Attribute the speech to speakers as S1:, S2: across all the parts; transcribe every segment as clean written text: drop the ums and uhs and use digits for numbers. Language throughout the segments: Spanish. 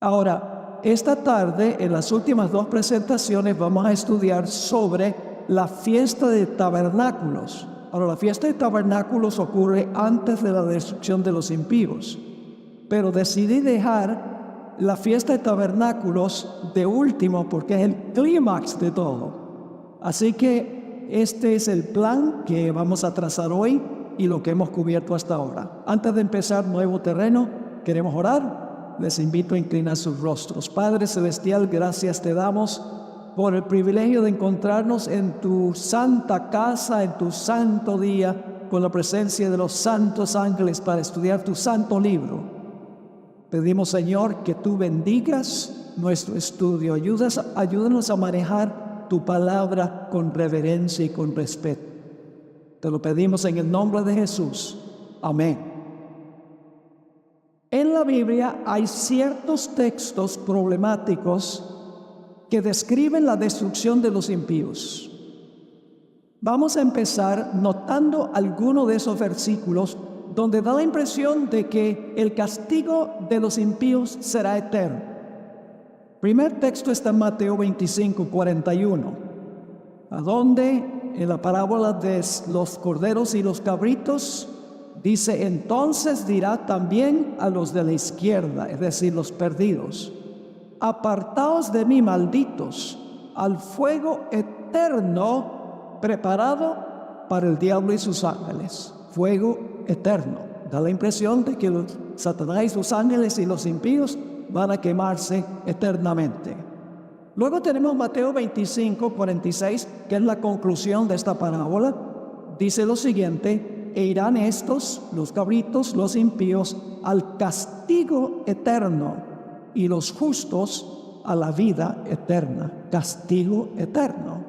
S1: Ahora, esta tarde, en las últimas dos presentaciones, vamos a estudiar sobre la fiesta de tabernáculos. Ahora, la fiesta de tabernáculos ocurre antes de la destrucción de los impíos, pero decidí dejar la fiesta de tabernáculos de último porque es el clímax de todo. Así que este es el plan que vamos a trazar hoy y lo que hemos cubierto hasta ahora. Antes de empezar nuevo terreno, queremos orar. Les invito a inclinar sus rostros. Padre Celestial, gracias te damos por el privilegio de encontrarnos en tu santa casa, en tu santo día, con la presencia de los santos ángeles para estudiar tu santo libro. Pedimos, Señor, que tú bendigas nuestro estudio. Ayúdanos a manejar tu palabra con reverencia y con respeto. Te lo pedimos en el nombre de Jesús. Amén. En la Biblia hay ciertos textos problemáticos que describen la destrucción de los impíos. Vamos a empezar notando algunos de esos versículos donde da la impresión de que el castigo de los impíos será eterno. Primer texto está en Mateo 25, 41, a donde en la parábola de los corderos y los cabritos dice: entonces dirá también a los de la izquierda, es decir, los perdidos: apartaos de mí, malditos, al fuego eterno preparado para el diablo y sus ángeles. Fuego eterno. Da la impresión de que Satanás y sus ángeles y los impíos van a quemarse eternamente. Luego tenemos Mateo 25, 46, que es la conclusión de esta parábola. Dice lo siguiente: e irán estos, los cabritos, los impíos, al castigo eterno, y los justos a la vida eterna. Castigo eterno.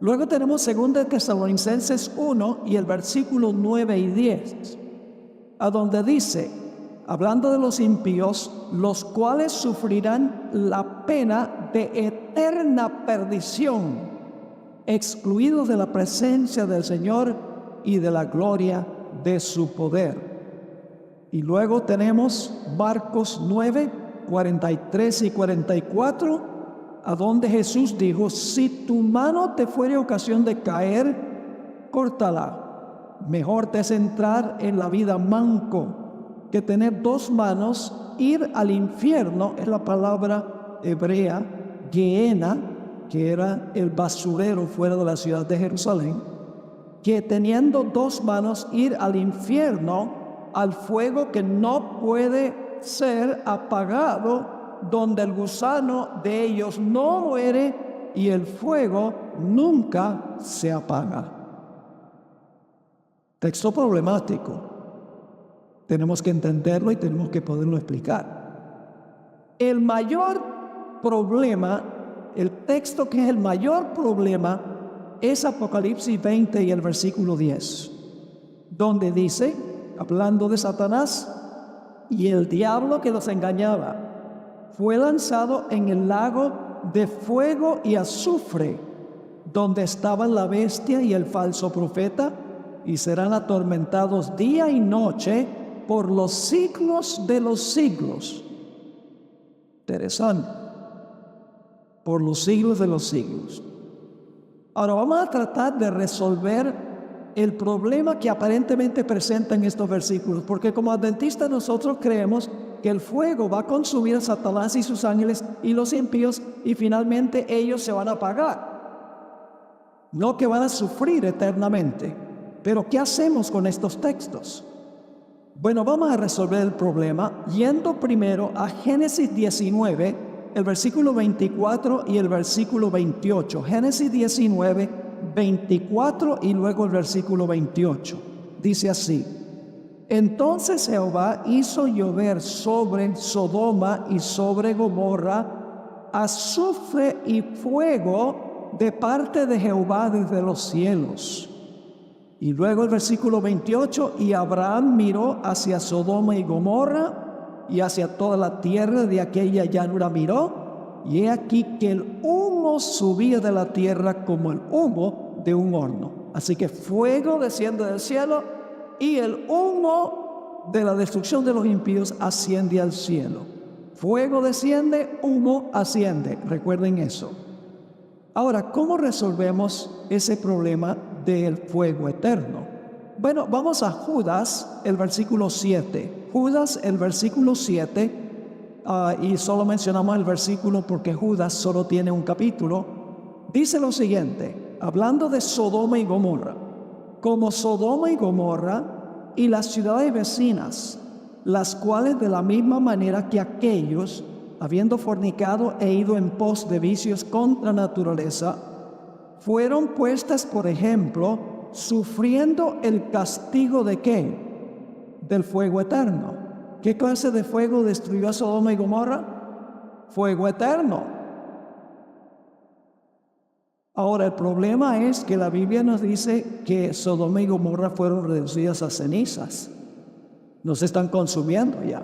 S1: Luego tenemos 2 Tesalonicenses 1 y el versículo 9 y 10, a donde dice, hablando de los impíos, los cuales sufrirán la pena de eterna perdición, excluidos de la presencia del Señor y de la gloria de su poder. Y luego tenemos Marcos 9, 43 y 44, a donde Jesús dijo: si tu mano te fuere ocasión de caer, córtala. Mejor te es entrar en la vida manco que tener dos manos. Ir al infierno es la palabra hebrea Gehenna, que era el basurero fuera de la ciudad de Jerusalén, que teniendo dos manos ir al infierno, al fuego que no puede ser apagado, donde el gusano de ellos no muere y el fuego nunca se apaga. Texto problemático. Tenemos que entenderlo y tenemos que poderlo explicar. El mayor problema, el texto que es el mayor problema, es Apocalipsis 20 y el versículo 10, donde dice, hablando de Satanás: y el diablo que los engañaba fue lanzado en el lago de fuego y azufre, donde estaban la bestia y el falso profeta, y serán atormentados día y noche por los siglos de los siglos. Interesante. Por los siglos de los siglos. Ahora vamos a tratar de resolver el problema que aparentemente presentan estos versículos, porque como adventistas nosotros creemos que el fuego va a consumir a Satanás y sus ángeles y los impíos, y finalmente ellos se van a apagar, no que van a sufrir eternamente. Pero ¿qué hacemos con estos textos? Bueno, vamos a resolver el problema yendo primero a Génesis 19, el versículo 24 y el versículo 28. Génesis 19, 24 y luego el versículo 28. Dice así: entonces Jehová hizo llover sobre Sodoma y sobre Gomorra azufre y fuego de parte de Jehová desde los cielos. Y luego el versículo 28, y Abraham miró hacia Sodoma y Gomorra y hacia toda la tierra de aquella llanura miró, y he aquí que el humo subía de la tierra como el humo de un horno. Así que fuego desciende del cielo y el humo de la destrucción de los impíos asciende al cielo. Fuego desciende, humo asciende. Recuerden eso. Ahora, ¿cómo resolvemos ese problema del fuego eterno? Bueno, vamos a Judas, el versículo 7. Judas, el versículo 7. Y solo mencionamos el versículo porque Judas solo tiene un capítulo. Dice lo siguiente, hablando de Sodoma y Gomorra: como Sodoma y Gomorra y las ciudades vecinas, las cuales de la misma manera que aquellos, habiendo fornicado e ido en pos de vicios contra naturaleza, fueron puestas por ejemplo, sufriendo el castigo ¿de qué? Del fuego eterno. ¿Qué clase de fuego destruyó a Sodoma y Gomorra? Fuego eterno. Ahora, el problema es que la Biblia nos dice que Sodoma y Gomorra fueron reducidas a cenizas. No se están consumiendo ya.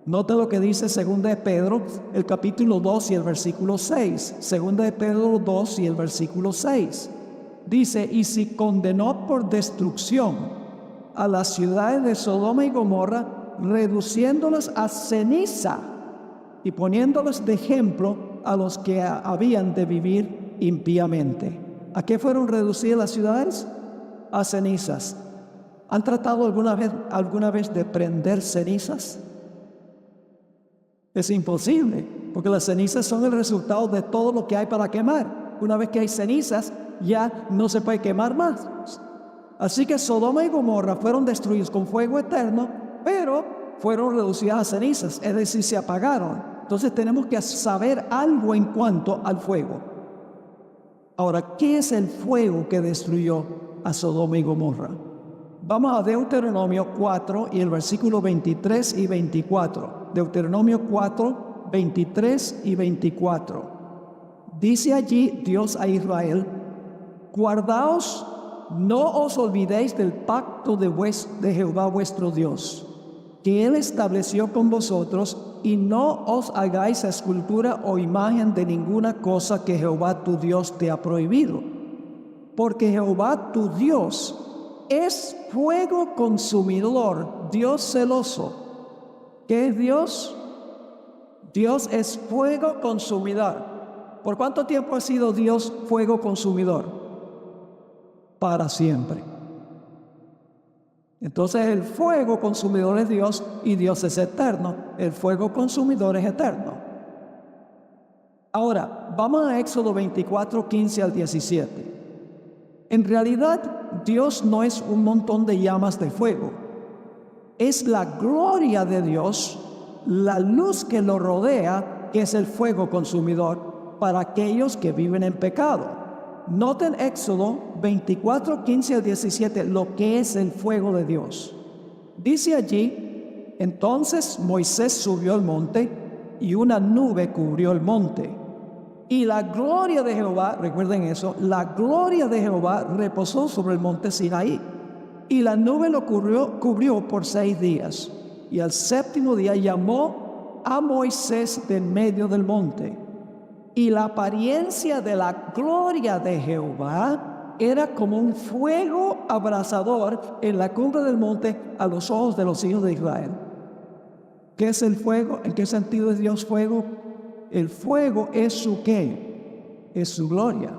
S1: Nota lo que dice 2 de Pedro, el capítulo 2 y el versículo 6. 2 de Pedro 2 y el versículo 6. Dice, y si condenó por destrucción a las ciudades de Sodoma y Gomorra, reduciéndolas a ceniza y poniéndolas de ejemplo a los que habían de vivir impíamente. ¿A qué fueron reducidas las ciudades? A cenizas. ¿Han tratado alguna vez de prender cenizas? Es imposible, porque las cenizas son el resultado de todo lo que hay para quemar. Una vez que hay cenizas, ya no se puede quemar más. Así que Sodoma y Gomorra fueron destruidos con fuego eterno, pero fueron reducidas a cenizas, es decir, se apagaron. Entonces tenemos que saber algo en cuanto al fuego. Ahora, ¿qué es el fuego que destruyó a Sodoma y Gomorra? Vamos a Deuteronomio 4 y el versículo 23 y 24. Deuteronomio 4, 23 y 24. Dice allí Dios a Israel: guardaos, no os olvidéis del pacto de Jehová vuestro Dios, que Él estableció con vosotros, y no os hagáis escultura o imagen de ninguna cosa que Jehová tu Dios te ha prohibido. Porque Jehová tu Dios es fuego consumidor, Dios celoso. ¿Qué es Dios? Dios es fuego consumidor. ¿Por cuánto tiempo ha sido Dios fuego consumidor? Para siempre. Entonces el fuego consumidor es Dios y Dios es eterno. El fuego consumidor es eterno. Ahora, vamos a Éxodo 24, 15 al 17. En realidad, Dios no es un montón de llamas de fuego. Es la gloria de Dios, la luz que lo rodea, que es el fuego consumidor para aquellos que viven en pecado. Noten Éxodo 24, 15 al 17, lo que es el fuego de Dios. Dice allí: entonces Moisés subió al monte, y una nube cubrió el monte. Y la gloria de Jehová, recuerden eso, la gloria de Jehová reposó sobre el monte Sinaí. Y la nube lo cubrió por 6 días. Y al 7º día llamó a Moisés del medio del monte. Y la apariencia de la gloria de Jehová era como un fuego abrasador en la cumbre del monte a los ojos de los hijos de Israel. ¿Qué es el fuego? ¿En qué sentido es Dios fuego? El fuego es su ¿qué? Es su gloria.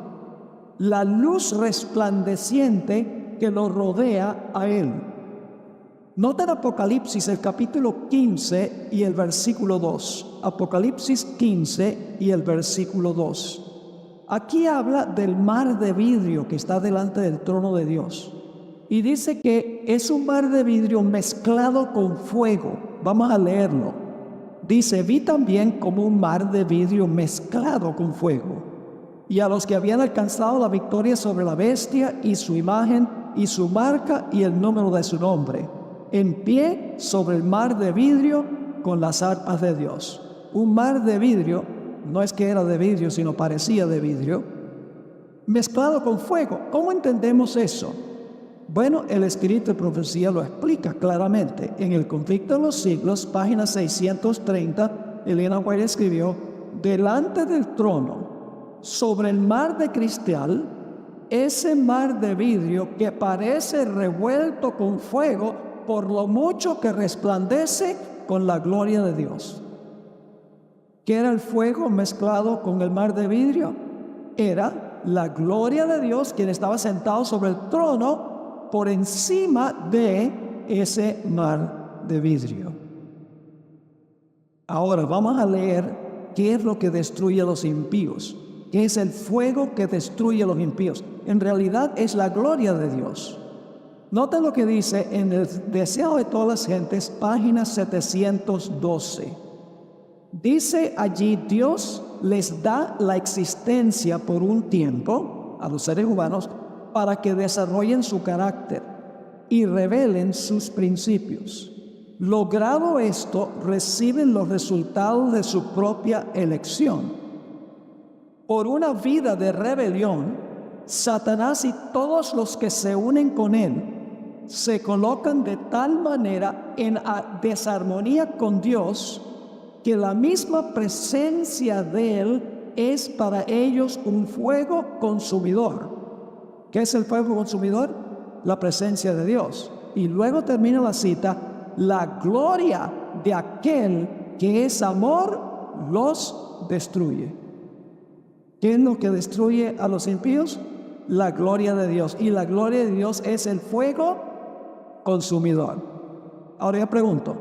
S1: La luz resplandeciente que lo rodea a él. Nota en Apocalipsis el capítulo 15 y el versículo 2. Apocalipsis 15 y el versículo 2. Aquí habla del mar de vidrio que está delante del trono de Dios. Y dice que es un mar de vidrio mezclado con fuego. Vamos a leerlo. Dice: vi también como un mar de vidrio mezclado con fuego. Y a los que habían alcanzado la victoria sobre la bestia y su imagen y su marca y el número de su nombre, en pie sobre el mar de vidrio con las arpas de Dios. Un mar de vidrio, no es que era de vidrio, sino parecía de vidrio, mezclado con fuego. ¿Cómo entendemos eso? Bueno, el Espíritu de Profecía lo explica claramente. En El Conflicto de los Siglos, página 630, Elena White escribió: delante del trono, sobre el mar de cristal, ese mar de vidrio que parece revuelto con fuego por lo mucho que resplandece con la gloria de Dios. ¿Qué era el fuego mezclado con el mar de vidrio? Era la gloria de Dios, quien estaba sentado sobre el trono por encima de ese mar de vidrio. Ahora vamos a leer qué es lo que destruye a los impíos. ¿Qué es el fuego que destruye a los impíos? En realidad es la gloria de Dios. Noten lo que dice en el Deseo de todas las gentes, página 712. Dice allí, Dios les da la existencia por un tiempo a los seres humanos para que desarrollen su carácter y revelen sus principios. Logrado esto, reciben los resultados de su propia elección. Por una vida de rebelión, Satanás y todos los que se unen con él se colocan de tal manera en desarmonía con Dios que la misma presencia de él es para ellos un fuego consumidor. ¿Qué es el fuego consumidor? La presencia de Dios. Y luego termina la cita, la gloria de aquel que es amor los destruye. ¿Qué es lo que destruye a los impíos? La gloria de Dios. Y la gloria de Dios es el fuego consumidor. Ahora yo pregunto,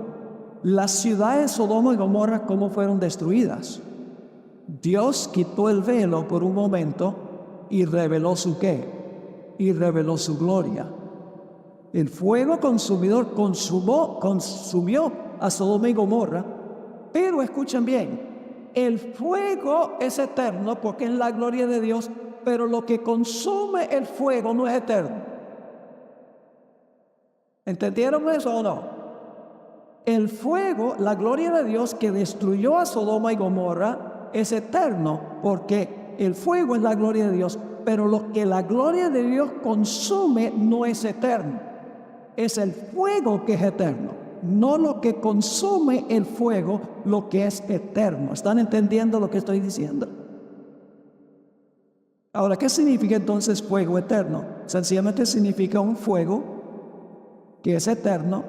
S1: las ciudades de Sodoma y Gomorra, ¿cómo fueron destruidas? Dios quitó el velo por un momento y reveló su ¿qué? Y reveló su gloria. El fuego consumidor consumió a Sodoma y Gomorra, pero escuchen bien, el fuego es eterno porque es la gloria de Dios, pero lo que consume el fuego no es eterno. ¿Entendieron eso o no? El fuego, la gloria de Dios que destruyó a Sodoma y Gomorra es eterno porque el fuego es la gloria de Dios, pero lo que la gloria de Dios consume no es eterno. Es el fuego que es eterno, no lo que consume el fuego, lo que es eterno. ¿Están entendiendo lo que estoy diciendo? Ahora, ¿qué significa entonces fuego eterno? Sencillamente significa un fuego que es eterno,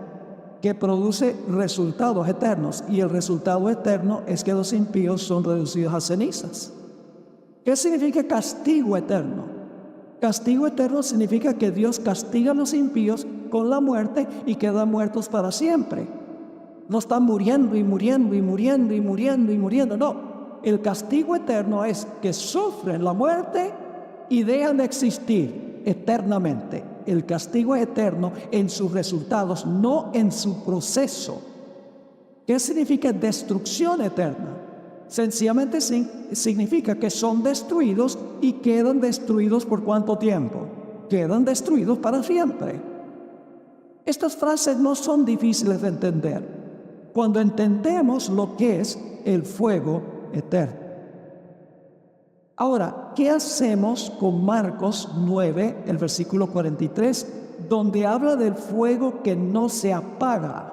S1: que produce resultados eternos, y el resultado eterno es que los impíos son reducidos a cenizas. ¿Qué significa castigo eterno? Castigo eterno significa que Dios castiga a los impíos con la muerte y quedan muertos para siempre. No están muriendo y muriendo y muriendo y muriendo y muriendo, no. El castigo eterno es que sufren la muerte y dejan de existir eternamente. El castigo es eterno en sus resultados, no en su proceso. ¿Qué significa destrucción eterna? Sencillamente significa que son destruidos y quedan destruidos ¿por cuánto tiempo? Quedan destruidos para siempre. Estas frases no son difíciles de entender cuando entendemos lo que es el fuego eterno. Ahora, ¿qué hacemos con Marcos 9, el versículo 43, donde habla del fuego que no se apaga?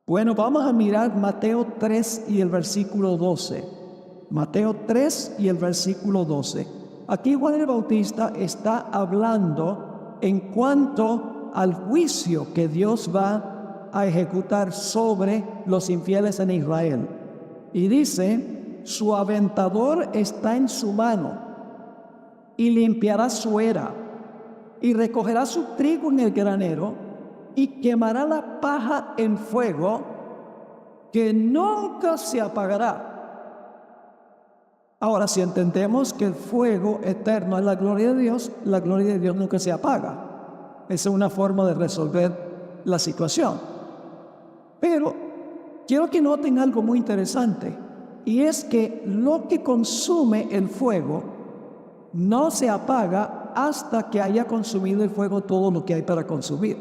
S1: Bueno, vamos a mirar Mateo 3 y el versículo 12. Mateo 3 y el versículo 12. Aquí Juan el Bautista está hablando en cuanto al juicio que Dios va a ejecutar sobre los infieles en Israel. Y dice, su aventador está en su mano y limpiará su era y recogerá su trigo en el granero y quemará la paja en fuego que nunca se apagará. Ahora, si entendemos que el fuego eterno es la gloria de Dios nunca se apaga. Esa es una forma de resolver la situación. Pero quiero que noten algo muy interesante, y es que lo que consume el fuego no se apaga hasta que haya consumido el fuego todo lo que hay para consumir.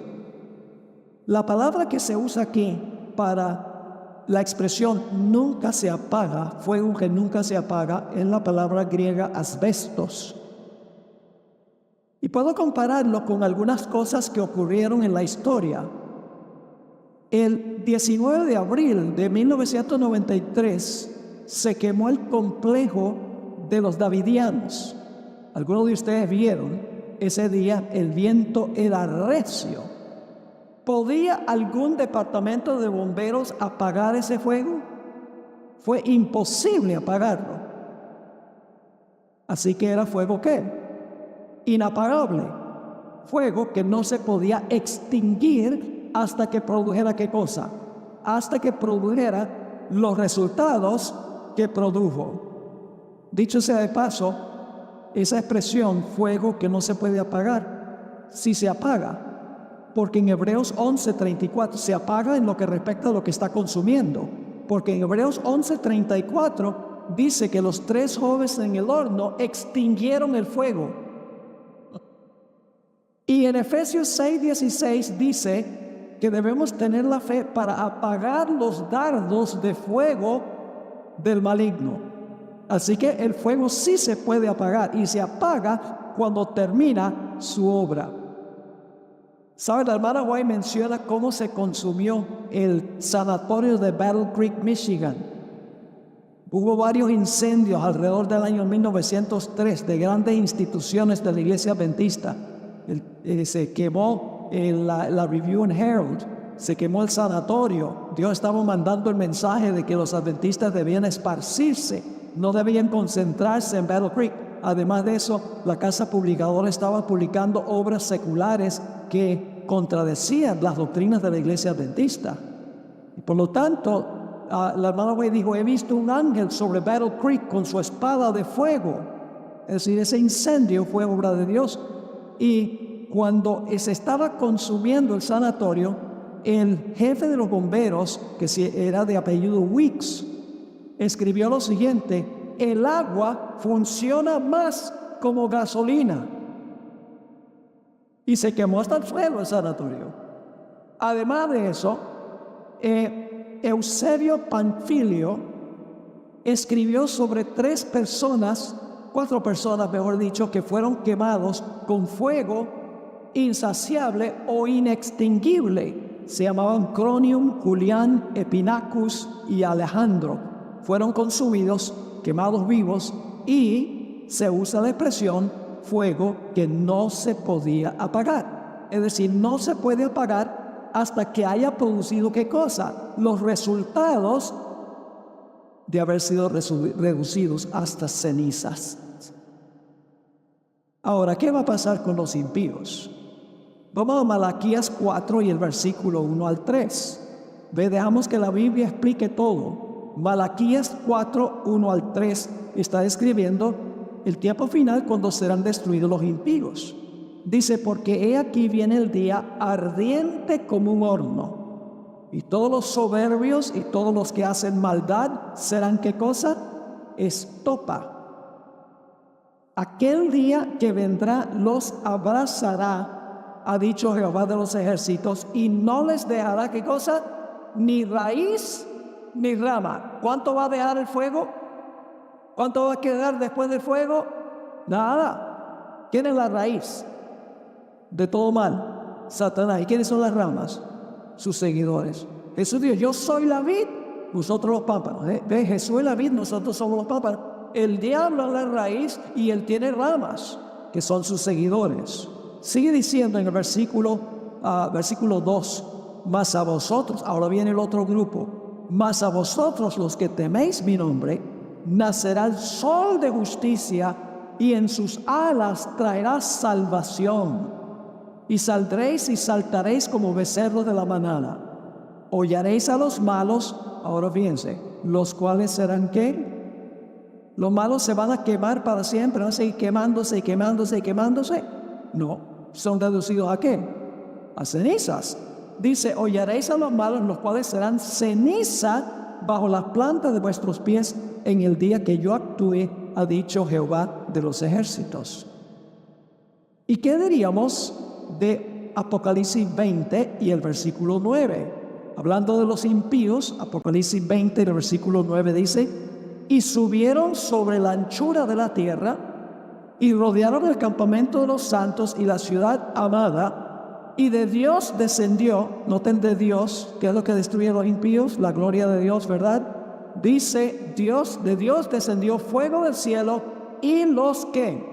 S1: La palabra que se usa aquí para la expresión nunca se apaga, fuego que nunca se apaga, es la palabra griega asbestos. Y puedo compararlo con algunas cosas que ocurrieron en la historia. El 19 de abril de 1993 se quemó el complejo de los davidianos. Algunos de ustedes vieron, ese día el viento era recio. ¿Podía algún departamento de bomberos apagar ese fuego? Fue imposible apagarlo. Así que era fuego ¿qué? Inapagable. Fuego que no se podía extinguir hasta que produjera ¿qué cosa? Hasta que produjera los resultados que produjo. Dicho sea de paso, esa expresión, fuego que no se puede apagar, sí se apaga, porque en Hebreos 11:34 se apaga en lo que respecta a lo que está consumiendo, porque en Hebreos 11:34 dice que los 3 jóvenes en el horno extinguieron el fuego. Y en Efesios 6:16 dice que debemos tener la fe para apagar los dardos de fuego del maligno. Así que el fuego sí se puede apagar y se apaga cuando termina su obra. ¿Sabe? La hermana White menciona cómo se consumió el sanatorio de Battle Creek, Michigan. Hubo varios incendios alrededor del año 1903 de grandes instituciones de la iglesia adventista. Se quemó la Review and Herald, se quemó el sanatorio. Dios estaba mandando el mensaje de que los adventistas debían esparcirse, no debían concentrarse en Battle Creek. Además de eso, la casa publicadora estaba publicando obras seculares que contradecían las doctrinas de la iglesia adventista. Y por lo tanto, la hermana White dijo, he visto un ángel sobre Battle Creek con su espada de fuego. Es decir, ese incendio fue obra de Dios. Y cuando se estaba consumiendo el sanatorio, el jefe de los bomberos, que era de apellido Weeks, escribió lo siguiente: el agua funciona más como gasolina. Y se quemó hasta el suelo el sanatorio. Además de eso, Eusebio Panfilio escribió sobre 4 personas, mejor dicho, que fueron quemados con fuego insaciable o inextinguible. Se llamaban Cronium, Julián, Epinacus y Alejandro. Fueron consumidos, quemados vivos, y se usa la expresión fuego que no se podía apagar. Es decir, no se puede apagar hasta que haya producido ¿qué cosa? Los resultados de haber sido reducidos hasta cenizas. Ahora, ¿qué va a pasar con los impíos? Vamos a Malaquías 4 y el versículo 1 al 3. Dejamos que la Biblia explique todo. Malaquías 4, 1 al 3 está describiendo el tiempo final cuando serán destruidos los impíos. Dice, porque he aquí viene el día ardiente como un horno, y todos los soberbios y todos los que hacen maldad serán ¿qué cosa? Estopa. Aquel día que vendrá los abrazará, ha dicho Jehová de los ejércitos, y no les dejará ¿qué cosa? Ni raíz ni rama. ¿Cuánto va a dejar el fuego? ¿Cuánto va a quedar después del fuego? Nada. ¿Quién es la raíz de todo mal? Satanás. ¿Y quiénes son las ramas? Sus seguidores. Jesús dijo, yo soy la vid, vosotros los pámpanos. ¿Ve? Jesús es la vid, nosotros somos los pámpanos. El diablo es la raíz y él tiene ramas, que son sus seguidores. Sigue diciendo en el versículo 2, mas a vosotros, ahora viene el otro grupo, mas a vosotros los que teméis mi nombre, nacerá el sol de justicia, y en sus alas traerá salvación. Y saldréis y saltaréis como becerros de la manada. Hollaréis a los malos, ahora fíjense, los cuales serán ¿qué? Los malos se van a quemar para siempre, van a seguir quemándose y quemándose y quemándose. No, son reducidos ¿a qué? A cenizas. Dice, hollaréis a los malos, los cuales serán ceniza bajo las plantas de vuestros pies en el día que yo actúe, ha dicho Jehová de los ejércitos. ¿Y qué diríamos de Apocalipsis 20 y el versículo 9? Hablando de los impíos, Apocalipsis 20 y el versículo 9 dice, y subieron sobre la anchura de la tierra y rodearon el campamento de los santos y la ciudad amada, y de Dios descendió, noten de Dios, ¿qué es lo que destruye a los impíos? La gloria de Dios, ¿verdad? Dice Dios, de Dios descendió fuego del cielo y los que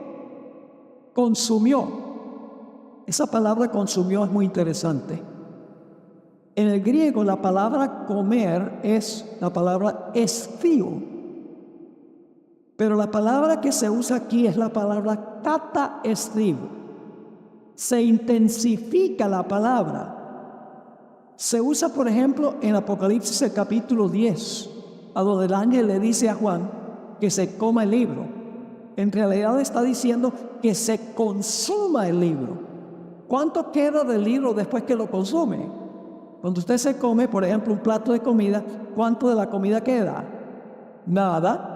S1: consumió. Esa palabra consumió es muy interesante. En el griego la palabra comer es la palabra esthio, pero la palabra que se usa aquí es la palabra kata esthio. Se intensifica la palabra. Se usa, por ejemplo, en Apocalipsis el capítulo 10, a donde el ángel le dice a Juan que se coma el libro. En realidad está diciendo que se consuma el libro. ¿Cuánto queda del libro después que lo consume? Cuando usted se come, por ejemplo, un plato de comida, ¿cuánto de la comida queda? Nada.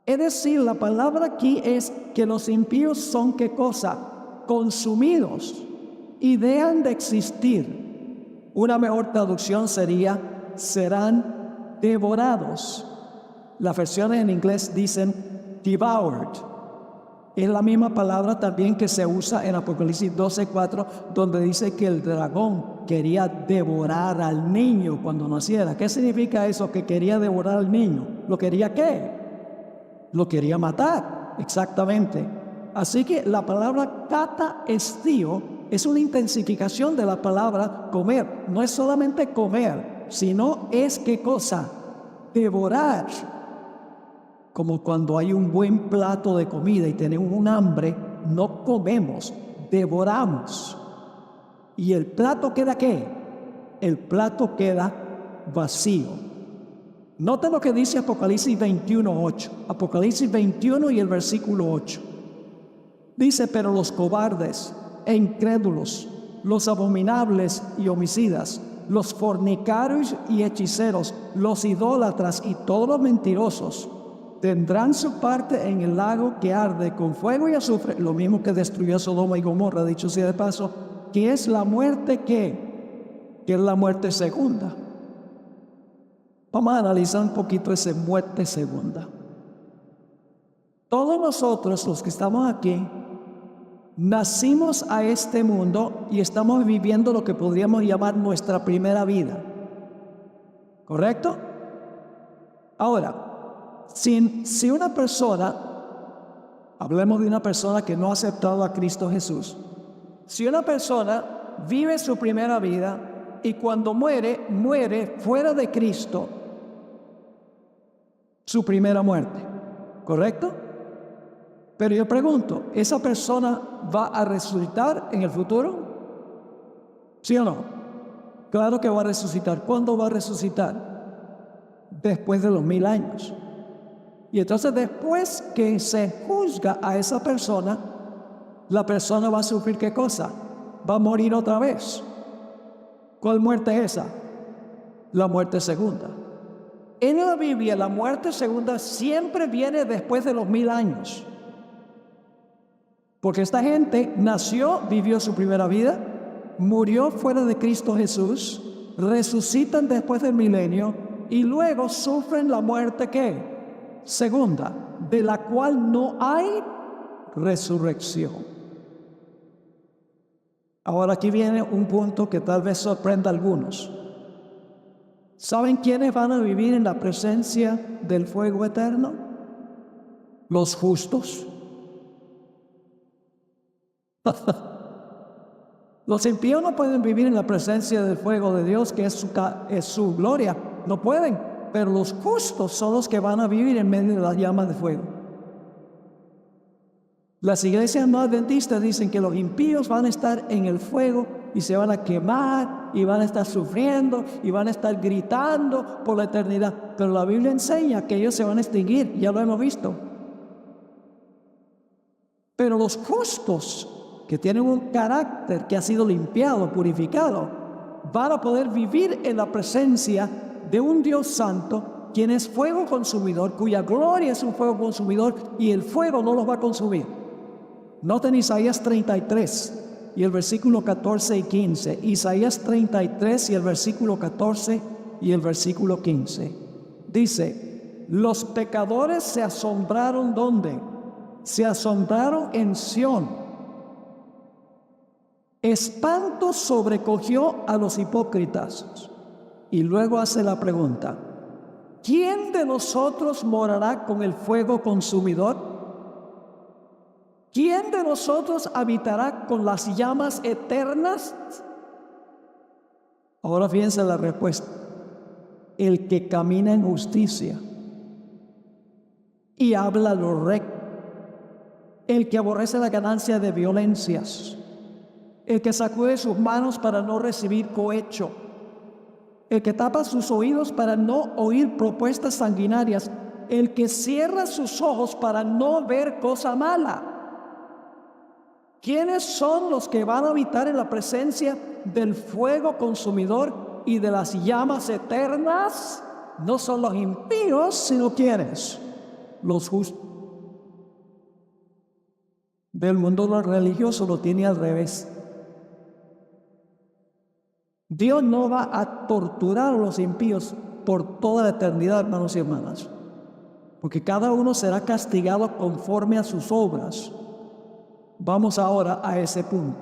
S1: Es decir, la palabra aquí es que los impíos son, ¿qué cosa? Consumidos y dejan de existir. Una mejor traducción sería, serán devorados. Las versiones en inglés dicen devoured. Es la misma palabra también que se usa en Apocalipsis 12:4, donde dice que el dragón quería devorar al niño cuando naciera. ¿Qué significa eso? Que quería devorar al niño. ¿Lo quería qué? Lo quería matar, exactamente. Así que la palabra kata esthio es una intensificación de la palabra comer. No es solamente comer, sino es ¿qué cosa? Devorar. Como cuando hay un buen plato de comida y tenemos un hambre, no comemos, devoramos. ¿Y el plato queda qué? El plato queda vacío. Noten lo que dice Apocalipsis 21:8. Apocalipsis 21 y el versículo 8. Dice, pero los cobardes e incrédulos, los abominables y homicidas, los fornicarios y hechiceros, los idólatras y todos los mentirosos, tendrán su parte en el lago que arde con fuego y azufre, lo mismo que destruyó Sodoma y Gomorra, dicho sea de paso, que es la muerte que es la muerte segunda. Vamos a analizar un poquito esa muerte segunda. Todos nosotros, los que estamos aquí, nacimos a este mundo y estamos viviendo lo que podríamos llamar nuestra primera vida. ¿Correcto? Ahora, si una persona, hablemos de una persona que no ha aceptado a Cristo Jesús, si una persona vive su primera vida y cuando muere, muere fuera de Cristo, su primera muerte, ¿correcto? Pero yo pregunto, ¿esa persona va a resucitar en el futuro? ¿Sí o no? Claro que va a resucitar. ¿Cuándo va a resucitar? Después de los 1000 años. Y entonces después que se juzga a esa persona, la persona va a sufrir ¿qué cosa? Va a morir otra vez. ¿Cuál muerte es esa? La muerte segunda. En la Biblia, la muerte segunda siempre viene después de los 1000 años. Porque esta gente nació, vivió su primera vida, murió fuera de Cristo Jesús, resucitan después del milenio y luego sufren la muerte ¿qué? Segunda, de la cual no hay resurrección. Ahora aquí viene un punto que tal vez sorprenda a algunos. ¿Saben quiénes van a vivir en la presencia del fuego eterno? Los justos. Los impíos no pueden vivir en la presencia del fuego de Dios, que es su gloria. No pueden, pero los justos son los que van a vivir en medio de las llamas de fuego. Las iglesias no adventistas dicen que los impíos van a estar en el fuego y se van a quemar y van a estar sufriendo y van a estar gritando por la eternidad. Pero la Biblia enseña que ellos se van a extinguir, ya lo hemos visto. Pero los justos, que tienen un carácter que ha sido limpiado, purificado, van a poder vivir en la presencia de un Dios santo, quien es fuego consumidor, cuya gloria es un fuego consumidor y el fuego no los va a consumir. Noten Isaías 33 y el versículo 14 y 15. Isaías 33 y el versículo 14 y el versículo 15. Dice, los pecadores se asombraron ¿dónde? Se asombraron en Sión. Espanto sobrecogió a los hipócritas. Y luego hace la pregunta, ¿quién de nosotros morará con el fuego consumidor? ¿Quién de nosotros habitará con las llamas eternas? Ahora fíjense la respuesta. El que camina en justicia y habla lo recto, el que aborrece la ganancia de violencias, el que sacude sus manos para no recibir cohecho, el que tapa sus oídos para no oír propuestas sanguinarias, el que cierra sus ojos para no ver cosa mala. ¿Quiénes son los que van a habitar en la presencia del fuego consumidor y de las llamas eternas? No son los impíos, sino ¿quiénes? Los justos. Del mundo religioso lo tiene al revés. Dios no va a torturar a los impíos por toda la eternidad, hermanos y hermanas, porque cada uno será castigado conforme a sus obras. Vamos ahora a ese punto.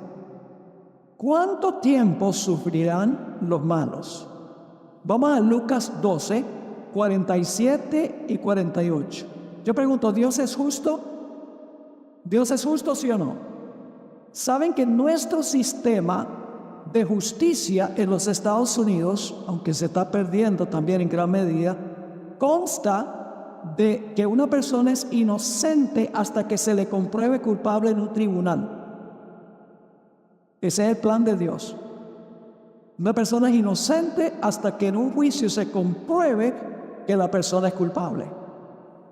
S1: ¿Cuánto tiempo sufrirán los malos? Vamos a Lucas 12, 47 y 48. Yo pregunto, ¿Dios es justo? ¿Dios es justo, sí o no? Saben que nuestro sistema de justicia en los Estados Unidos, aunque se está perdiendo también en gran medida, consta de que una persona es inocente hasta que se le compruebe culpable en un tribunal. Ese es el plan de Dios. Una persona es inocente hasta que en un juicio se compruebe que la persona es culpable.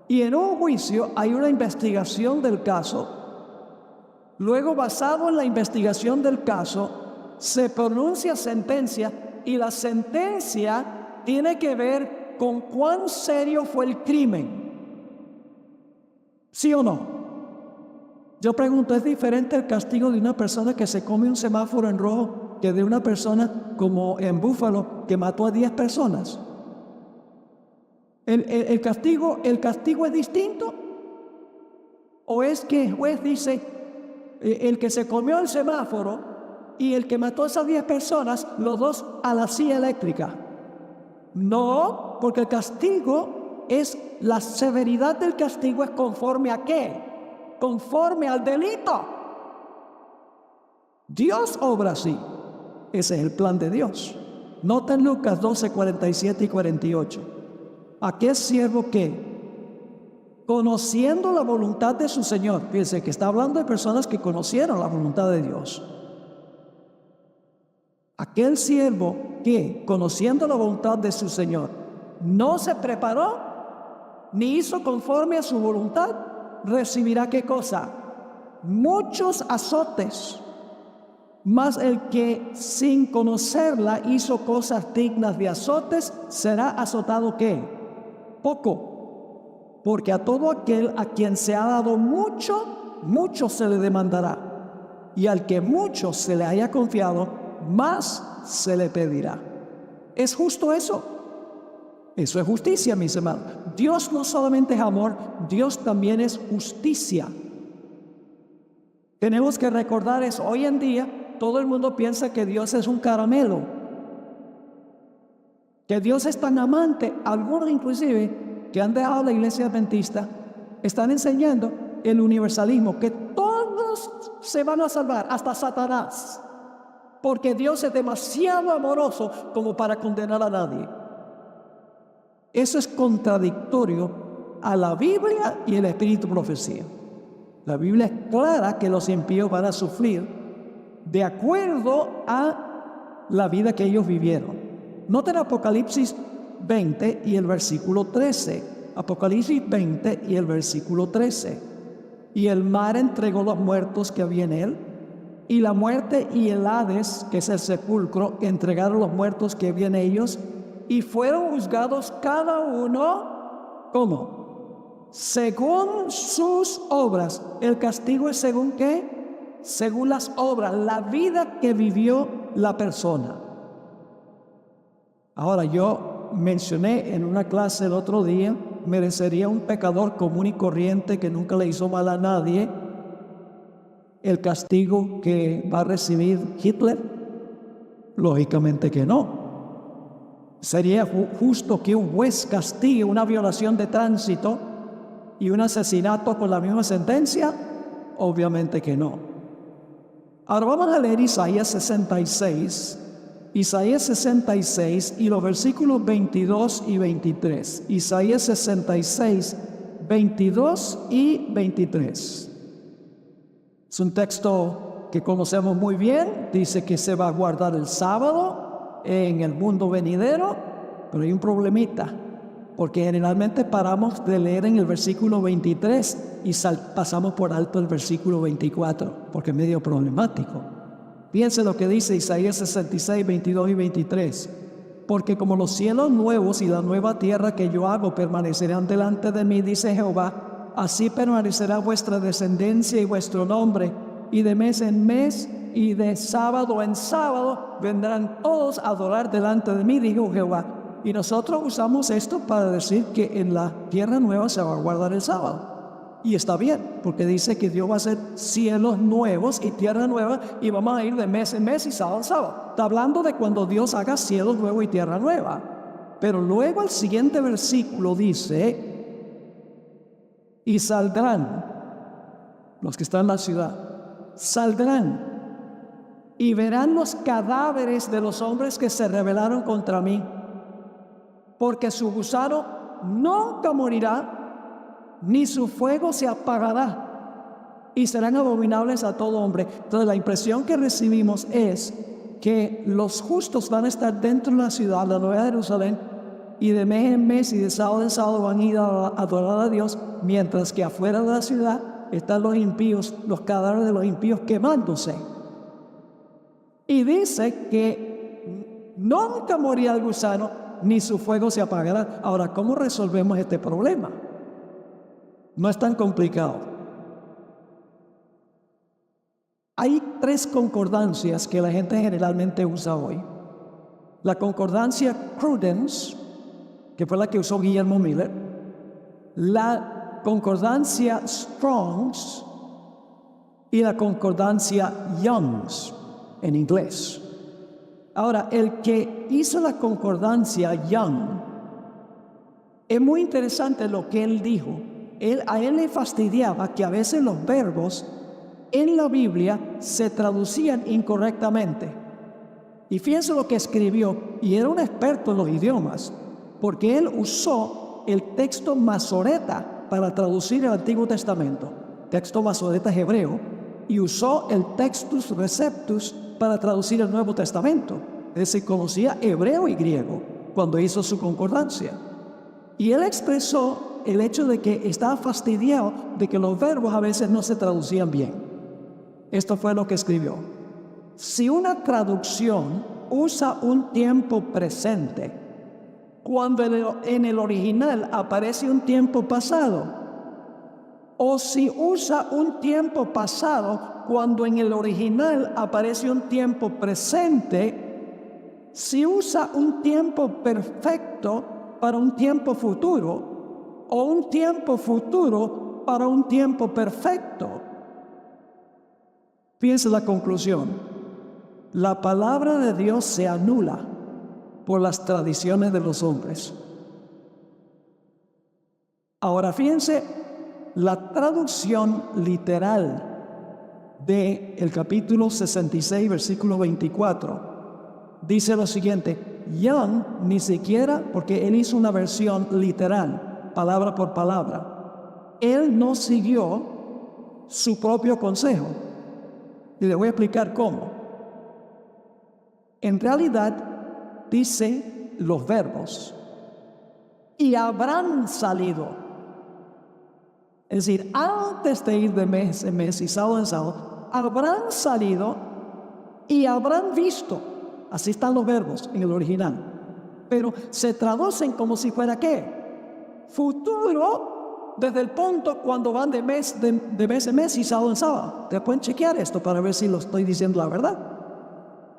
S1: Y en un juicio hay una investigación del caso. Luego, basado en la investigación del caso, se pronuncia sentencia, y la sentencia tiene que ver con cuán serio fue el crimen. ¿Sí o no? Yo pregunto, ¿es diferente el castigo de una persona que se come un semáforo en rojo que de una persona como en Búfalo que mató a 10 personas? ¿El castigo es distinto? ¿O es que el juez dice, el que se comió el semáforo y el que mató a esas 10 personas, los dos a la silla eléctrica? No, porque el castigo es, la severidad del castigo es conforme a ¿qué? Conforme al delito. Dios obra así. Ese es el plan de Dios. Noten Lucas 12, 47 y 48. Aquel siervo que, conociendo la voluntad de su Señor, fíjense que está hablando de personas que conocieron la voluntad de Dios. Aquel siervo que, conociendo la voluntad de su Señor, no se preparó ni hizo conforme a su voluntad, recibirá ¿qué cosa? Muchos azotes. Mas el que sin conocerla hizo cosas dignas de azotes, será azotado ¿qué? Poco. Porque a todo aquel a quien se ha dado mucho, mucho se le demandará. Y al que mucho se le haya confiado, más se le pedirá. ¿Es justo eso? Eso es justicia, mis hermanos. Dios no solamente es amor, Dios también es justicia. Tenemos que recordar eso. Hoy en día todo el mundo piensa que Dios es un caramelo, que Dios es tan amante. Algunos inclusive que han dejado la iglesia adventista están enseñando el universalismo, que todos se van a salvar, hasta Satanás, porque Dios es demasiado amoroso como para condenar a nadie. Eso es contradictorio a la Biblia y el espíritu de profecía. La Biblia es clara que los impíos van a sufrir de acuerdo a la vida que ellos vivieron. Noten Apocalipsis 20 y el versículo 13. Apocalipsis 20 y el versículo 13. Y el mar entregó los muertos que había en él, y la muerte y el Hades, que es el sepulcro, entregaron los muertos que había en ellos, y fueron juzgados cada uno, ¿cómo? Según sus obras. ¿El castigo es según qué? Según las obras, la vida que vivió la persona. Ahora, yo mencioné en una clase el otro día, ¿merecería un pecador común y corriente que nunca le hizo mal a nadie el castigo que va a recibir Hitler? Lógicamente que no. ¿Sería justo que un juez castigue una violación de tránsito y un asesinato con la misma sentencia? Obviamente que no. Ahora vamos a leer Isaías 66, Isaías 66 y los versículos 22 y 23. Isaías 66, 22 y 23. Es un texto que conocemos muy bien. Dice que se va a guardar el sábado en el mundo venidero, pero hay un problemita, porque generalmente paramos de leer en el versículo 23 y pasamos por alto el versículo 24, porque es medio problemático. Piense lo que dice Isaías 66, 22 y 23. Porque como los cielos nuevos y la nueva tierra que yo hago permanecerán delante de mí, dice Jehová, así permanecerá vuestra descendencia y vuestro nombre, y de mes en mes y de sábado en sábado vendrán todos a adorar delante de mí, dijo Jehová. Y nosotros usamos esto para decir que en la tierra nueva se va a guardar el sábado. Y está bien, porque dice que Dios va a hacer cielos nuevos y tierra nueva, y vamos a ir de mes en mes y sábado en sábado. Está hablando de cuando Dios haga cielos nuevos y tierra nueva. Pero luego el siguiente versículo dice, y saldrán, los que están en la ciudad, saldrán y verán los cadáveres de los hombres que se rebelaron contra mí, porque su gusano nunca morirá, ni su fuego se apagará, y serán abominables a todo hombre. Entonces la impresión que recibimos es que los justos van a estar dentro de la ciudad, la Nueva Jerusalén, y de mes en mes y de sábado en sábado van a ir a adorar a Dios, mientras que afuera de la ciudad están los impíos, los cadáveres de los impíos quemándose. Y dice que nunca morirá el gusano, ni su fuego se apagará. Ahora, ¿cómo resolvemos este problema? No es tan complicado. Hay tres concordancias que la gente generalmente usa hoy. La concordancia Prudence, que fue la que usó Guillermo Miller. La concordancia Strong's y la concordancia Young's en inglés. Ahora, el que hizo la concordancia Young, es muy interesante lo que él dijo. A él le fastidiaba que a veces los verbos en la Biblia se traducían incorrectamente. Y fíjense lo que escribió, y era un experto en los idiomas, porque él usó el texto masoreta para traducir el Antiguo Testamento. Texto masoreta es hebreo, y usó el Textus Receptus para traducir el Nuevo Testamento. Es decir, conocía hebreo y griego cuando hizo su concordancia. Y él expresó el hecho de que estaba fastidiado de que los verbos a veces no se traducían bien. Esto fue lo que escribió. Si una traducción usa un tiempo presente, cuando en el original aparece un tiempo pasado, o si usa un tiempo pasado cuando en el original aparece un tiempo presente, si usa un tiempo perfecto para un tiempo futuro, o un tiempo futuro para un tiempo perfecto. Fíjense la conclusión. La palabra de Dios se anula por las tradiciones de los hombres. Ahora fíjense la traducción literal del capítulo 66, versículo 24. Dice lo siguiente: Young ni siquiera, porque él hizo una versión literal, palabra por palabra, él no siguió su propio consejo. Y le voy a explicar cómo. En realidad dice los verbos y habrán salido. Es decir, antes de ir de mes en mes y sábado en sábado, habrán salido y habrán visto. Así están los verbos en el original. Pero se traducen como si fuera ¿qué? Futuro, desde el punto cuando van de mes en mes y sábado en sábado. Ustedes pueden chequear esto para ver si lo estoy diciendo la verdad.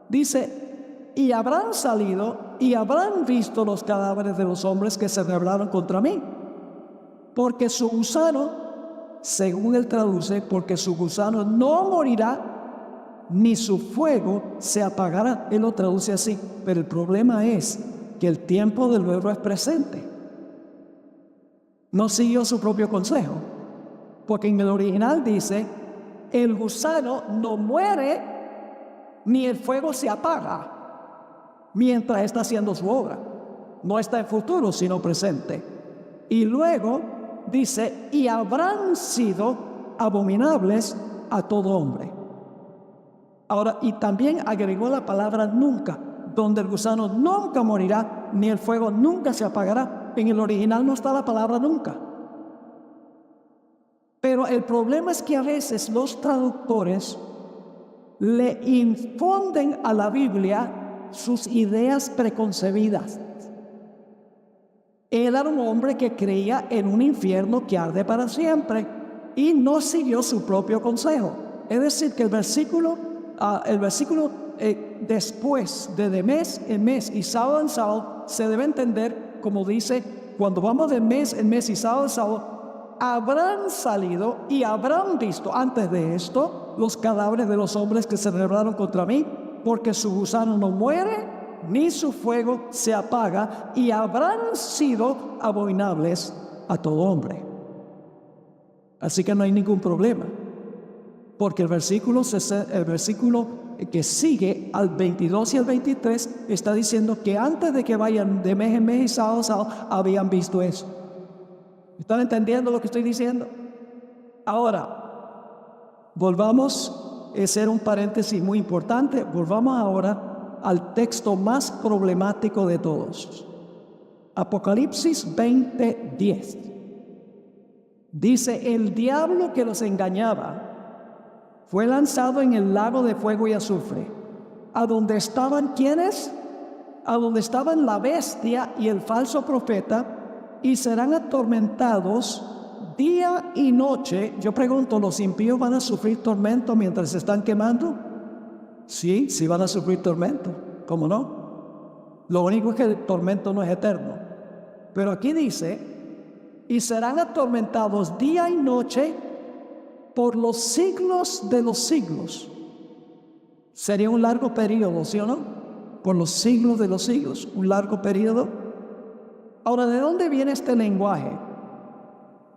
S1: Dice, y habrán salido y habrán visto los cadáveres de los hombres que se rebelaron contra mí. Porque su gusano, según él traduce, porque su gusano no morirá, ni su fuego se apagará. Él lo traduce así, pero el problema es que el tiempo del verbo es presente. No siguió su propio consejo, porque en el original dice, el gusano no muere, ni el fuego se apaga. mientras está haciendo su obra. No está en futuro, sino presente. Y luego dice, y habrán sido abominables a todo hombre. Ahora, y también agregó la palabra nunca, donde el gusano nunca morirá, ni el fuego nunca se apagará. En el original no está la palabra nunca. Pero el problema es que a veces los traductores le infunden a la Biblia sus ideas preconcebidas. Él era un hombre que creía en un infierno que arde para siempre y no siguió su propio consejo. Es decir, que el versículo después de mes en mes y sábado en sábado se debe entender como dice, cuando vamos de mes en mes y sábado en sábado, habrán salido y habrán visto antes de esto los cadáveres de los hombres que se rebelaron contra mí, porque su gusano no muere ni su fuego se apaga, y habrán sido abominables a todo hombre. Así que no hay ningún problema, porque el versículo que sigue al 22 y al 23 está diciendo que antes de que vayan de mes en mes y sábado a sábado habían visto eso. ¿Están entendiendo lo que estoy diciendo? Ahora, volvamos, ese era un paréntesis muy importante, volvamos ahora al texto más problemático de todos. Apocalipsis 20:10. Dice, el diablo que los engañaba fue lanzado en el lago de fuego y azufre, a donde estaban ¿quiénes? A donde estaban la bestia y el falso profeta, y serán atormentados día y noche. Yo pregunto, ¿los impíos van a sufrir tormento mientras se están quemando? Sí, sí van a sufrir tormento, ¿cómo no? Lo único es que el tormento no es eterno. Pero aquí dice, y serán atormentados día y noche por los siglos de los siglos. Sería un largo periodo, ¿sí o no? Por los siglos de los siglos, un largo periodo. Ahora, ¿de dónde viene este lenguaje?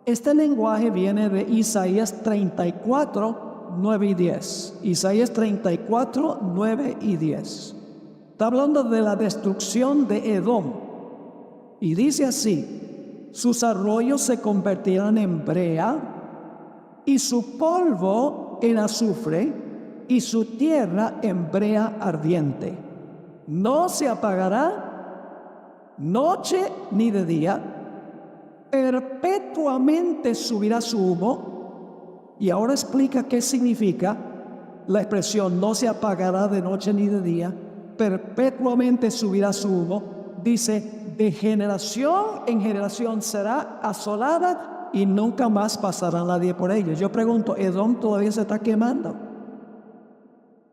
S1: Este lenguaje viene de Isaías 34, 9 y 10. Isaías 34, 9 y 10. Está hablando de la destrucción de Edom. Y dice así, sus arroyos se convertirán en brea, y su polvo en azufre, y su tierra en brea ardiente. No se apagará noche ni de día, perpetuamente subirá su humo. Y ahora explica qué significa la expresión no se apagará de noche ni de día, perpetuamente subirá su humo. Dice, de generación en generación será asolada y nunca más pasará nadie por ella. Yo pregunto, ¿Edom todavía se está quemando?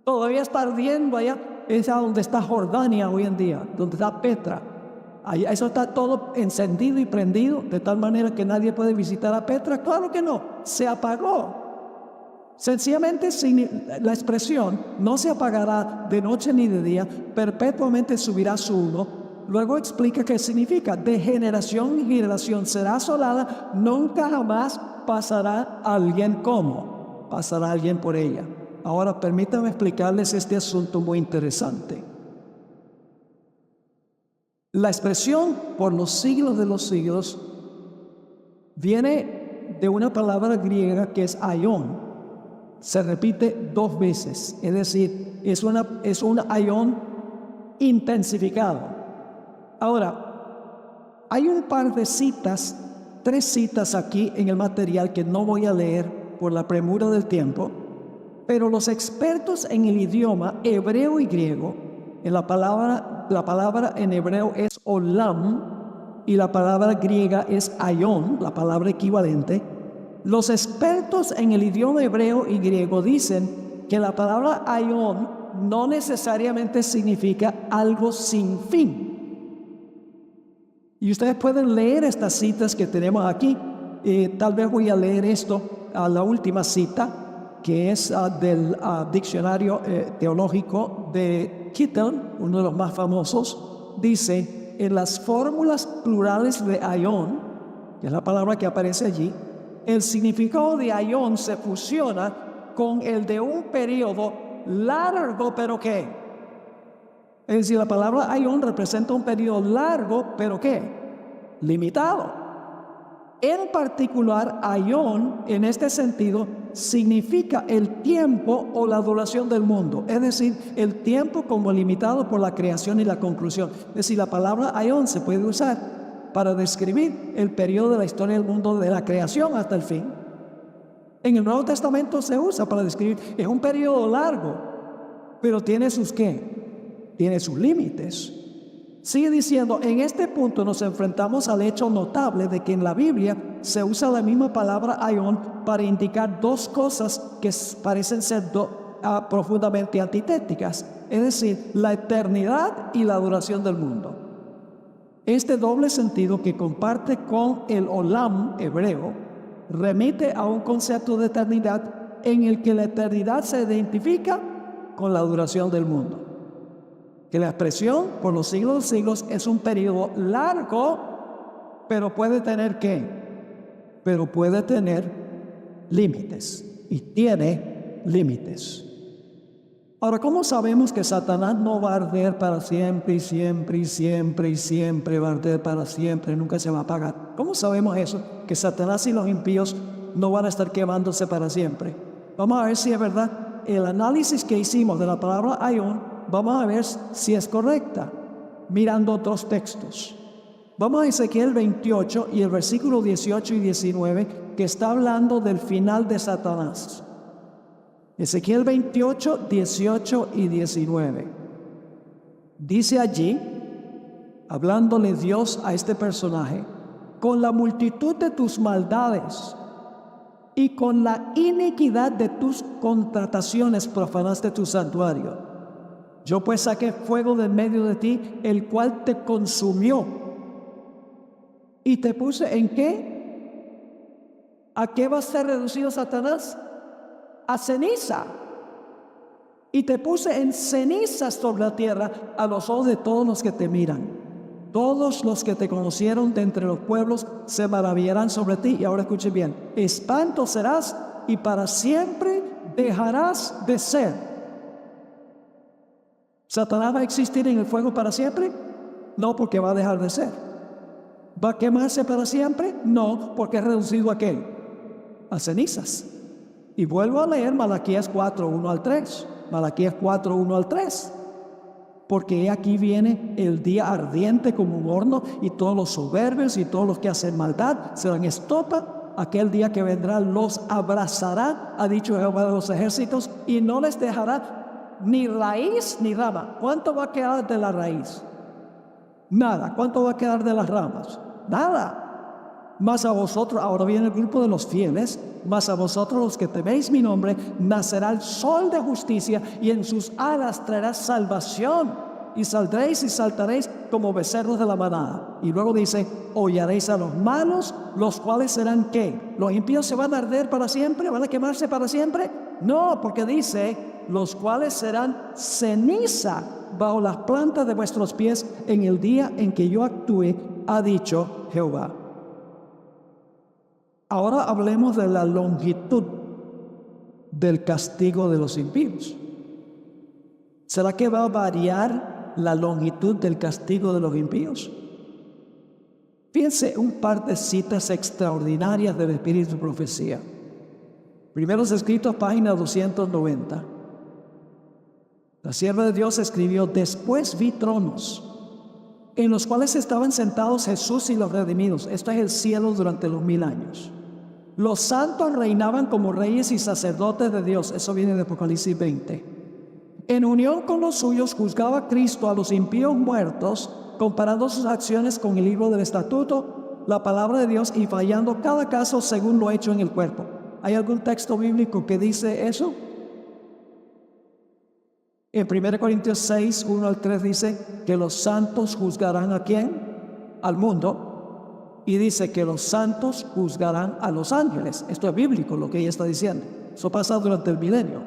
S1: Todavía está ardiendo allá. Es a donde está Jordania hoy en día, donde está Petra. Allá, eso está todo encendido y prendido, de tal manera que nadie puede visitar a Petra. Claro que no, se apagó. Sencillamente la expresión no se apagará de noche ni de día, perpetuamente subirá su humo. Luego explica qué significa, de generación en generación será asolada, nunca jamás pasará alguien como, pasará alguien por ella. Ahora permítanme explicarles este asunto muy interesante. La expresión por los siglos de los siglos viene de una palabra griega que es aion. Se repite 2 veces, es decir, es un aion intensificado. Ahora, hay un par de citas, 3 citas aquí en el material que no voy a leer por la premura del tiempo, pero los expertos en el idioma hebreo y griego, en la palabra en hebreo es olam y la palabra griega es aion, la palabra equivalente. Los expertos en el idioma hebreo y griego dicen que la palabra aion no necesariamente significa algo sin fin. Y ustedes pueden leer estas citas que tenemos aquí. Tal vez voy a leer esto, la última cita, que es del diccionario teológico de Kittel, uno de los más famosos. Dice, en las fórmulas plurales de aion, que es la palabra que aparece allí, el significado de aion se fusiona con el de un periodo largo, pero ¿qué? Es decir, la palabra aión representa un periodo largo, pero ¿qué? Limitado. En particular, aión, en este sentido, significa el tiempo o la duración del mundo. Es decir, el tiempo como limitado por la creación y la conclusión. Es decir, la palabra aión se puede usar para describir el periodo de la historia del mundo de la creación hasta el fin. En el Nuevo Testamento se usa para describir, es un periodo largo, pero tiene sus ¿qué? Tiene sus límites. Sigue diciendo, en este punto nos enfrentamos al hecho notable de que en la Biblia se usa la misma palabra aión para indicar dos cosas que parecen ser profundamente antitéticas, es decir, la eternidad y la duración del mundo. Este doble sentido que comparte con el olam hebreo remite a un concepto de eternidad en el que la eternidad se identifica con la duración del mundo. Que la expresión por los siglos de siglos es un periodo largo, pero puede tener ¿qué? Pero puede tener límites, y tiene límites. Ahora, ¿cómo sabemos que Satanás no va a arder para siempre y siempre y siempre y siempre va a arder para siempre, nunca se va a apagar? ¿Cómo sabemos eso? Que Satanás y los impíos no van a estar quemándose para siempre. Vamos a ver si es verdad. El análisis que hicimos de la palabra aión, vamos a ver si es correcta, mirando dos textos. Vamos a Ezequiel 28 y el versículo 18 y 19, que está hablando del final de Satanás. Ezequiel 28, 18 y 19. Dice allí, hablándole Dios a este personaje, con la multitud de tus maldades y con la iniquidad de tus contrataciones profanaste tu santuario. Yo pues saqué fuego de en medio de ti, el cual te consumió. ¿Y te puse en qué? ¿A qué va a ser reducido Satanás? A ceniza. Y te puse en cenizas sobre la tierra a los ojos de todos los que te miran. Todos los que te conocieron de entre los pueblos se maravillarán sobre ti. Y ahora escuche bien. Espanto serás y para siempre dejarás de ser. ¿Satanás va a existir en el fuego para siempre? No, porque va a dejar de ser. ¿Va a quemarse para siempre? No, porque es reducido a ¿qué? A cenizas. Y vuelvo a leer Malaquías 4, 1 al 3. Malaquías 4, 1 al 3. Porque aquí viene el día ardiente como un horno, y todos los soberbios y todos los que hacen maldad serán estopa. Aquel día que vendrá los abrazará, ha dicho Jehová de los ejércitos, y no les dejará ni raíz ni rama. ¿Cuánto va a quedar de la raíz? Nada. ¿Cuánto va a quedar de las ramas? Nada. Mas a vosotros, ahora viene el grupo de los fieles, mas a vosotros los que teméis mi nombre, nacerá el sol de justicia, y en sus alas traerá salvación, y saldréis y saltaréis como becerros de la manada. Y luego dice, hollaréis a los malos, los cuales serán ¿qué? ¿Los impíos se van a arder para siempre? ¿Van a quemarse para siempre? No, porque dice, los cuales serán ceniza bajo las plantas de vuestros pies en el día en que yo actúe, ha dicho Jehová. Ahora hablemos de la longitud del castigo de los impíos. ¿Será que va a variar la longitud del castigo de los impíos? Fíjense un par de citas extraordinarias del Espíritu de Profecía. Primeros escritos, página 290. La sierva de Dios escribió, después vi tronos, en los cuales estaban sentados Jesús y los redimidos. Esto es el cielo durante los 1000 años. Los santos reinaban como reyes y sacerdotes de Dios. Eso viene de Apocalipsis 20. En unión con los suyos juzgaba Cristo a los impíos muertos, comparando sus acciones con el libro del estatuto, la palabra de Dios, y fallando cada caso según lo hecho en el cuerpo. ¿Hay algún texto bíblico que dice eso? En 1 Corintios 6, 1 al 3 dice que los santos juzgarán ¿a quién? Al mundo. Y dice que los santos juzgarán a los ángeles. Esto es bíblico lo que ella está diciendo. Eso pasa durante el milenio.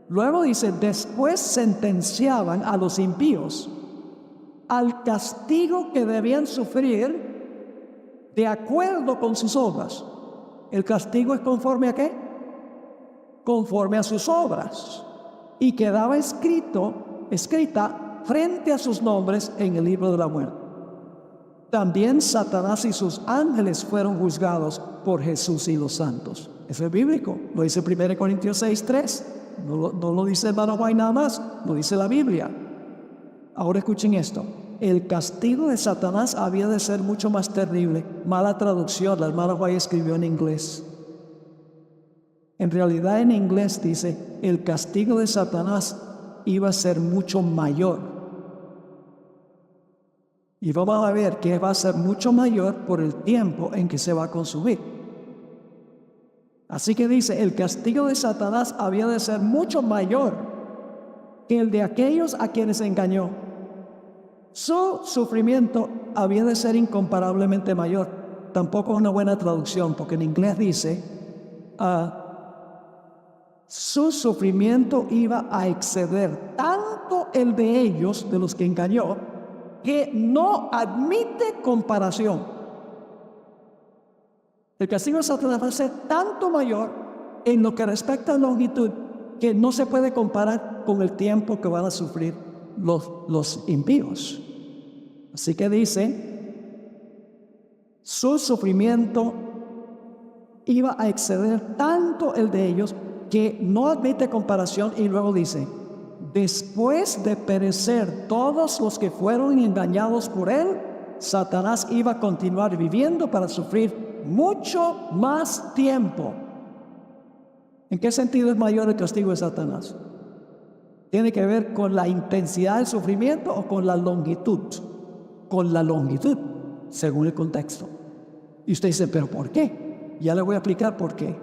S1: Luego dice, después sentenciaban a los impíos al castigo que debían sufrir de acuerdo con sus obras. ¿El castigo es conforme a qué? Conforme a sus obras. Y quedaba escrita frente a sus nombres en el libro de la muerte. También Satanás y sus ángeles fueron juzgados por Jesús y los santos. Eso es bíblico, lo dice 1 Corintios 6:3. No lo dice el hermano White nada más, lo dice la Biblia. Ahora escuchen esto. El castigo de Satanás había de ser mucho más terrible. Mala traducción, la hermana White escribió en inglés. En realidad en inglés dice, el castigo de Satanás iba a ser mucho mayor. Y vamos a ver que va a ser mucho mayor por el tiempo en que se va a consumir. Así que dice, el castigo de Satanás había de ser mucho mayor que el de aquellos a quienes engañó. Su sufrimiento había de ser incomparablemente mayor. Tampoco es una buena traducción, porque en inglés dice, su sufrimiento iba a exceder tanto el de ellos, de los que engañó, que no admite comparación. El castigo de Satanás va a ser tanto mayor en lo que respecta a longitud que no se puede comparar con el tiempo que van a sufrir los impíos. Así que dice, su sufrimiento iba a exceder tanto el de ellos que no admite comparación. Y luego dice, después de perecer todos los que fueron engañados por él, Satanás iba a continuar viviendo para sufrir mucho más tiempo. ¿En qué sentido es mayor el castigo de Satanás? ¿Tiene que ver con la intensidad del sufrimiento o con la longitud? Con la longitud, según el contexto. Y usted dice, ¿pero por qué? Ya le voy a explicar por qué.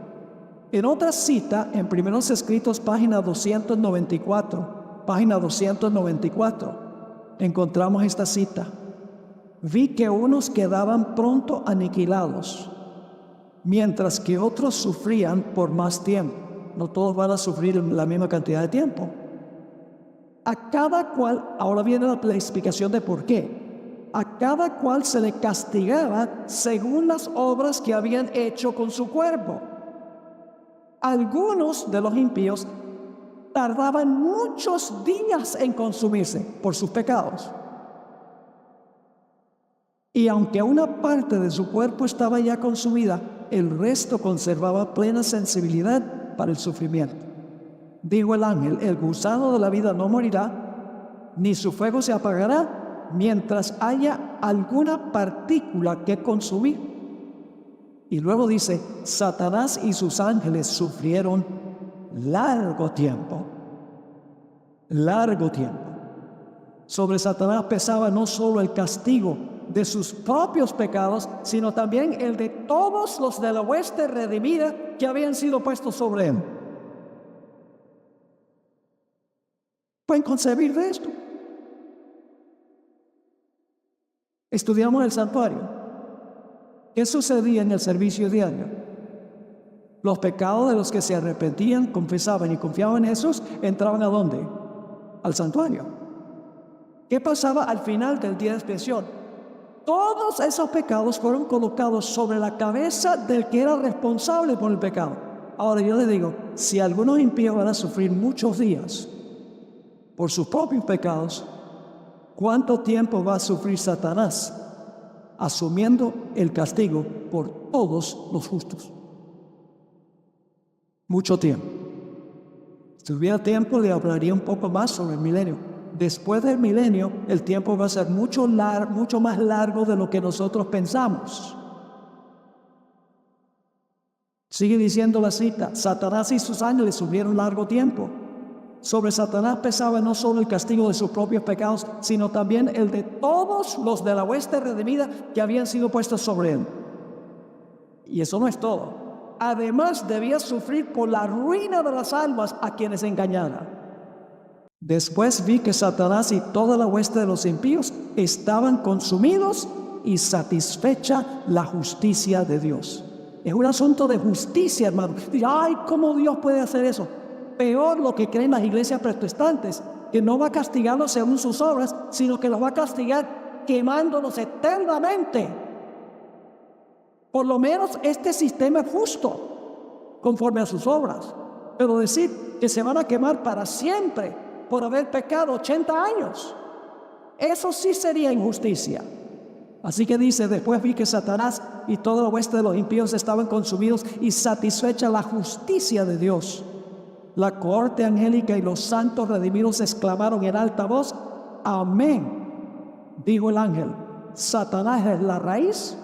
S1: En otra cita, en Primeros Escritos, página 294, encontramos esta cita. Vi que unos quedaban pronto aniquilados, mientras que otros sufrían por más tiempo. No todos van a sufrir la misma cantidad de tiempo. A cada cual, ahora viene la explicación de por qué. A cada cual se le castigaba según las obras que habían hecho con su cuerpo. Algunos de los impíos tardaban muchos días en consumirse por sus pecados. Y aunque una parte de su cuerpo estaba ya consumida, el resto conservaba plena sensibilidad para el sufrimiento. Dijo el ángel, el gusano de la vida no morirá, ni su fuego se apagará, mientras haya alguna partícula que consumir. Y luego dice, Satanás y sus ángeles sufrieron largo tiempo. Sobre Satanás pesaba no solo el castigo de sus propios pecados, sino también el de todos los de la hueste redimida que habían sido puestos sobre él. ¿Pueden concebir de esto? Estudiamos el santuario. ¿Qué sucedía en el servicio diario? Los pecados de los que se arrepentían, confesaban y confiaban en Jesús, entraban ¿a dónde? Al santuario. ¿Qué pasaba al final del día de expiación? Todos esos pecados fueron colocados sobre la cabeza del que era responsable por el pecado. Ahora yo le digo, si algunos impíos van a sufrir muchos días por sus propios pecados, ¿cuánto tiempo va a sufrir Satanás asumiendo el castigo por todos los justos? Mucho tiempo. Si hubiera tiempo, le hablaría un poco más sobre el milenio. Después del milenio, el tiempo va a ser mucho más largo de lo que nosotros pensamos. Sigue diciendo la cita, Satanás y sus ángeles sufrieron largo tiempo. Sobre Satanás pesaba no solo el castigo de sus propios pecados, sino también el de todos los de la hueste redimida que habían sido puestos sobre él. Y eso no es todo. Además, debía sufrir por la ruina de las almas a quienes engañara. Después vi que Satanás y toda la hueste de los impíos estaban consumidos y satisfecha la justicia de Dios. Es un asunto de justicia, hermano. Ay, ¿cómo Dios puede hacer eso? Peor lo que creen las iglesias protestantes, que no va a castigarlos según sus obras, sino que los va a castigar quemándolos eternamente. Por lo menos este sistema es justo, conforme a sus obras. Pero decir que se van a quemar para siempre por haber pecado 80 años, Eso sí sería injusticia. Así que dice, después vi que Satanás y toda la hueste de los impíos estaban consumidos y satisfecha la justicia de Dios. La cohorte angélica y los santos redimidos exclamaron en alta voz, amén. Dijo el ángel, Satanás es la raíz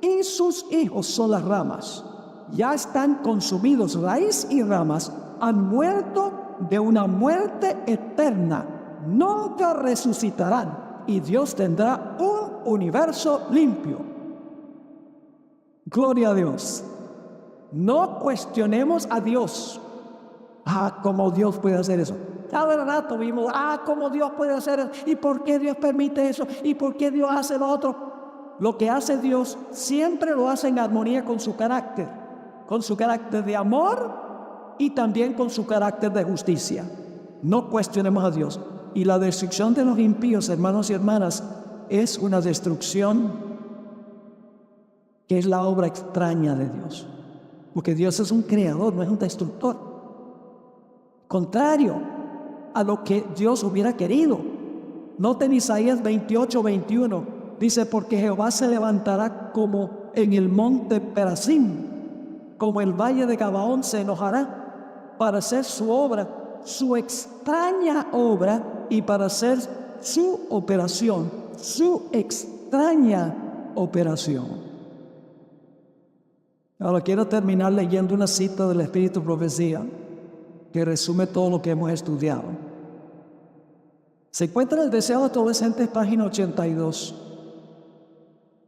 S1: y sus hijos son las ramas. Ya están consumidos raíz y ramas, han muerto de una muerte eterna, nunca resucitarán y Dios tendrá un universo limpio. Gloria a Dios. No cuestionemos a Dios. ¿Cómo Dios puede hacer eso? Cada rato vimos, ¿cómo Dios puede hacer eso? ¿Y por qué Dios permite eso? ¿Y por qué Dios hace lo otro? Lo que hace Dios siempre lo hace en armonía con su carácter de amor y también con su carácter de justicia. No cuestionemos a Dios. Y la destrucción de los impíos, hermanos y hermanas, es una destrucción que es la obra extraña de Dios. Porque Dios es un creador, no es un destructor. Contrario a lo que Dios hubiera querido. Noten Isaías 28:21. Dice, porque Jehová se levantará como en el monte Perasim, como el valle de Gabaón se enojará para hacer su obra, su extraña obra, y para hacer su operación, su extraña operación. Ahora quiero terminar leyendo una cita del Espíritu Profecía que resume todo lo que hemos estudiado. Se encuentra en el Deseo Adolescente, página 82.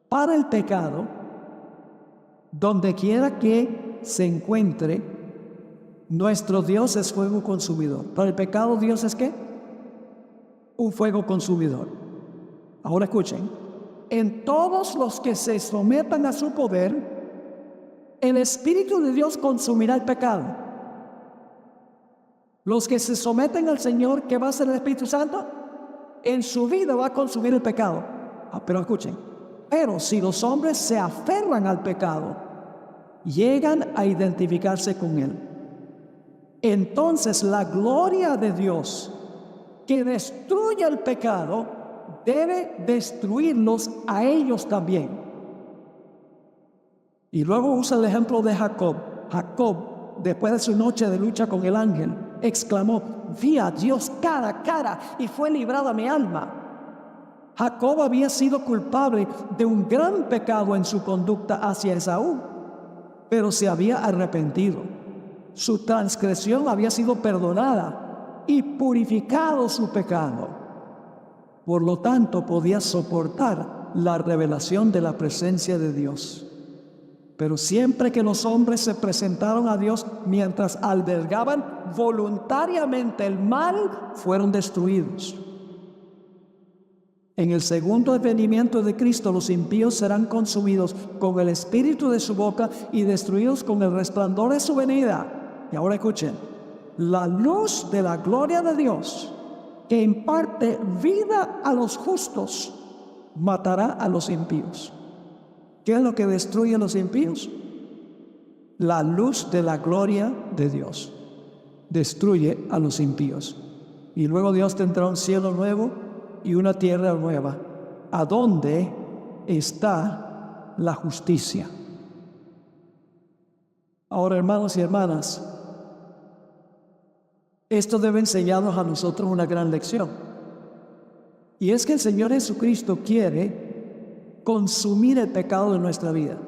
S1: Para el pecado, donde quiera que se encuentre, nuestro Dios es fuego consumidor. Para el pecado, ¿Dios es qué? Un fuego consumidor. Ahora escuchen. En todos los que se sometan a su poder, el Espíritu de Dios consumirá el pecado. Los que se someten al Señor, ¿qué va a hacer el Espíritu Santo? En su vida va a consumir el pecado. Pero escuchen. Pero si los hombres se aferran al pecado, llegan a identificarse con él. Entonces la gloria de Dios que destruye el pecado debe destruirlos a ellos también. Y luego usa el ejemplo de Jacob. Jacob, después de su noche de lucha con el ángel, exclamó, vi a Dios cara a cara y fue librada mi alma. Jacob había sido culpable de un gran pecado en su conducta hacia Esaú, pero se había arrepentido. Su transgresión había sido perdonada y purificado su pecado. Por lo tanto, podía soportar la revelación de la presencia de Dios. Pero siempre que los hombres se presentaron a Dios mientras albergaban voluntariamente el mal, fueron destruidos. En el segundo advenimiento de Cristo, los impíos serán consumidos con el espíritu de su boca y destruidos con el resplandor de su venida. Y ahora escuchen, la luz de la gloria de Dios, que imparte vida a los justos, matará a los impíos. ¿Qué es lo que destruye a los impíos? La luz de la gloria de Dios destruye a los impíos. Y luego Dios tendrá un cielo nuevo y una tierra nueva, a donde está la justicia. Ahora, hermanos y hermanas, esto debe enseñarnos a nosotros una gran lección. Y es que el Señor Jesucristo quiere consumir el pecado de nuestra vida.